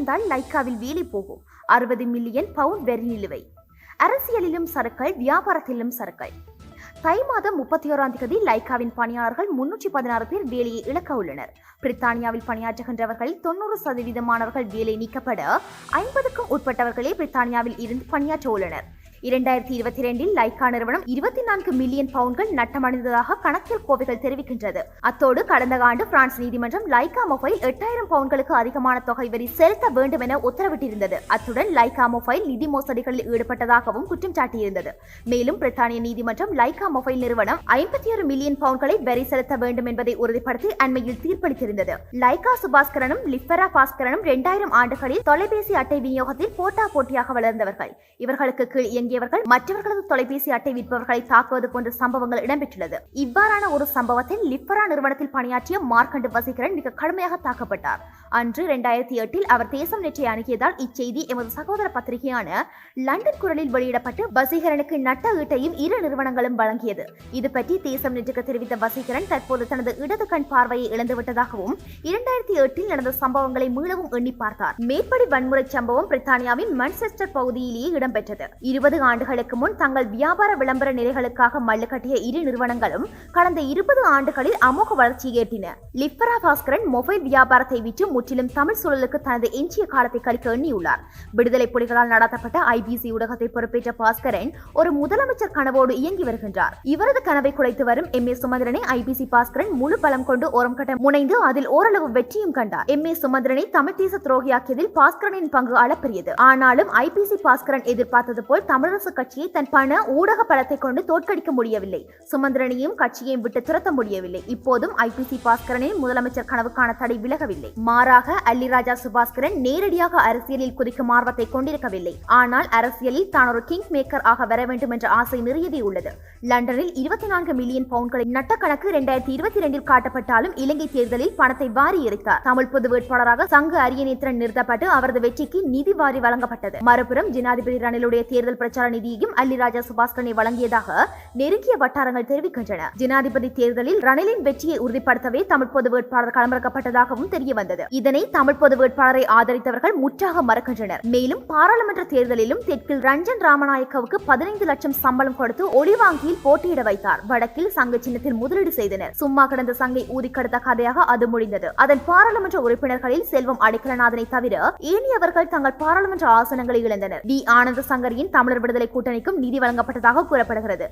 இருந்தால் லைக்காவில் வேலை போகும். 60 மில்லியன் பவுண்ட் வரி நிலுவை. அரசியலிலும் சறுக்கல், வியாபாரத்திலும் சறுக்கல். தை மாதம் 31ஆம் தேதி லைக்காவின் பணியாளர்கள் 316 பேர் வேலையை இழக்க உள்ளனர். பிரித்தானியாவில் பணியாற்றுகின்றவர்களில் 90% வேலை நீக்கப்பட 50க்கும் உட்பட்டவர்களே பிரித்தானியாவில் இருந்து பணியாற்ற உள்ளனர். 2022 லைக்கா நிறுவனம் 24 மில்லியன் பவுண்ட்கள் நட்டமடைந்ததாக கணக்கியல் கோவைகள் தெரிவிக்கின்றது. அத்தோடு கடந்த ஆண்டு பிரான்ஸ் நீதிமன்றம் லைக்கா மொபைல் 8000 பவுண்ட்களுக்கு அதிகமான தொகை வரி செலுத்த வேண்டும் என உத்தரவிட்டிருந்தது. அத்துடன் லைக்கா மொபைல் நிதி மோசடிகளில் ஈடுபட்டதாகவும் குற்றம் சாட்டியிருந்தது. மேலும் பிரித்தானிய நீதிமன்றம் லைக்கா மொபைல் நிறுவனம் 51 மில்லியன் பவுண்ட்களை வரி செலுத்த வேண்டும் என்பதை உறுதிப்படுத்தி அண்மையில் தீர்ப்பளித்திருந்தது. லைக்கா சுபாஸ்கரனும் லிஃபரா பாஸ்கரனும் 2000 ஆண்டுகளில் தொலைபேசி அட்டை விநியோகத்தில் போட்டியாக வளர்ந்தவர்கள். இவர்களுக்கு கீழ் இயங்கியவர்கள் மற்றவர்களது தொலைபேசி அட்டை விற்பவர்களை தாக்குவது போன்ற சம்பவங்கள் இடம்பெற்றுள்ளது. இவ்வாறான ஒரு சம்பவத்தில் லிஃபரா நிறுவனத்தில் பணியாற்றிய மார்க்கண்டு வசீகரன் மிக கடுமையாக தாக்கப்பட்டார். அன்று 2008 அவர் தேசம் நெற்றை அணுகியதால் இச்செய்தி எமது சகோதர பத்திரிகையான லண்டன் குரலில் வெளியிடப்பட்டு வசீகரனுக்கு நட்ட ஈட்டையும் இரு நிறுவனங்களும் வழங்கியது. இது பற்றி தேசம் நெற்றுக்கு தெரிவித்த வசீகரன் தற்போது தனது இடது கண் பார்வையை இழந்துவிட்டதாகவும் 2008 நடந்த சம்பவங்களை மீளவும் எண்ணி பார்த்தார். மேற்படி வன்முறை சம்பவம் பிரித்தானியாவின் மான்செஸ்டர் பகுதியிலேயே இடம்பெற்றது. 20 ஆண்டுகளுக்கு முன் தங்கள் வியாபார விளம்பர நிலைகளுக்காக மல்லு கட்டிய இரு நிறுவனங்களும் கடந்த 20 ஆண்டுகளில் அமோக வளர்ச்சியை எட்டின. லிஃபரா பாஸ்கரன் மொபைல் வியாபாரத்தை விற்று முற்றிலும் தமிழ் சூழலுக்கு தனது எஞ்சிய காலத்தை கழிக்க எண்ணியுள்ளார். விடுதலை புலிகளால் நடத்தப்பட்ட ஐபிசி ஊடகத்தை பொறுப்பேற்ற பாஸ்கரன் ஒரு முதலமைச்சர் கனவோடு இயங்கி வருகின்றார். இவரது கனவை குலைத்து வரும் எம் ஏ சுமந்திரனை ஐபிசி பாஸ்கரன் முழு பலம் கொண்டு ஓரம் கட்ட முனைந்து அதில் ஓரளவு வெற்றியும் கண்டார். எம் ஏ சுமந்திரனை தமிழ் தேச துரோகியாக்கியதில் பாஸ்கரனின் பங்கு அளப்பரியது. ஆனாலும் ஐபிசி பாஸ்கரன் எதிர்பார்த்தது போல் தமிழரசு கட்சியை தன் பண ஊடக பலத்தை கொண்டு தோற்கடிக்க முடியவில்லை. சுமந்திரனையும் கட்சியையும் விட்டு துரத்த முடியவில்லை. இப்போதும் ஐபிசி பாஸ்கரனின் முதலமைச்சர் கனவுக்கான தடை விலகவில்லை. மாறாக அல்லிராஜா சுபாஸ்கரன் நேரடியாக அரசியலில் குதிக்கும் ஆர்வத்தை கொண்டிருக்கவில்லை. ஆனால் அரசியலில் தான் ஒரு கிங் மேக்கர் ஆக வர வேண்டும் என்ற ஆசை நிறையவே உள்ளது. லண்டனில் 24 மில்லியன் பவுண்ட்களை நட்ட கணக்கு 2022 காட்டப்பட்டாலும் இலங்கை தேர்தலில் பணத்தை வாரி எரித்தார். தமிழ் பொது வேட்பாளராக சங்கு அரியநேத்திரன் நிறுத்தப்பட்டு அவரது வெற்றிக்கு நிதி வாரி வழங்கப்பட்டது. மறுபுறம் ஜனாதிபதி ரணிலுடைய தேர்தல் பிரச்சார நிதியையும் அல்லிராஜா சுபாஸ்கரனை வழங்கியதாக நெருங்கிய வட்டாரங்கள் தெரிவிக்கின்றன. ஜனாதிபதி தேர்தலில் ரணிலின் வெற்றியை உறுதிப்படுத்தவே தமிழ் பொது வேட்பாளர் களமிறக்கப்பட்டதாகவும் தெரிய வந்தது. இதனை தமிழ் பொது வேட்பாளரை ஆதரித்தவர்கள் முற்றாக மறக்கின்றனர். மேலும் பாராளுமன்ற தேர்தலிலும் தெற்கில் ரஞ்சன் ராமநாயக்கவுக்கு 15 லட்சம் சம்பளம் கொடுத்து ஒளிவாங்கியில் போட்டியிட வைத்தார். வடக்கில் சங்க சின்னத்தில் முதலீடு செய்தனர். சும்மா கிடந்த சங்கை ஊதிக்கெடுத்த கதையாக அது முடிந்தது. அதன் பாராளுமன்ற உறுப்பினர்களில் செல்வம் அடைக்கலநாதனை தவிர ஏனையவர்கள் தங்கள் பாராளுமன்ற ஆசனங்களை இழந்தனர். டி ஆனந்த சங்கரியின் தமிழர் விடுதலை கூட்டணிக்கும் நிதி வழங்கப்பட்டதாக கூறப்படுகிறது.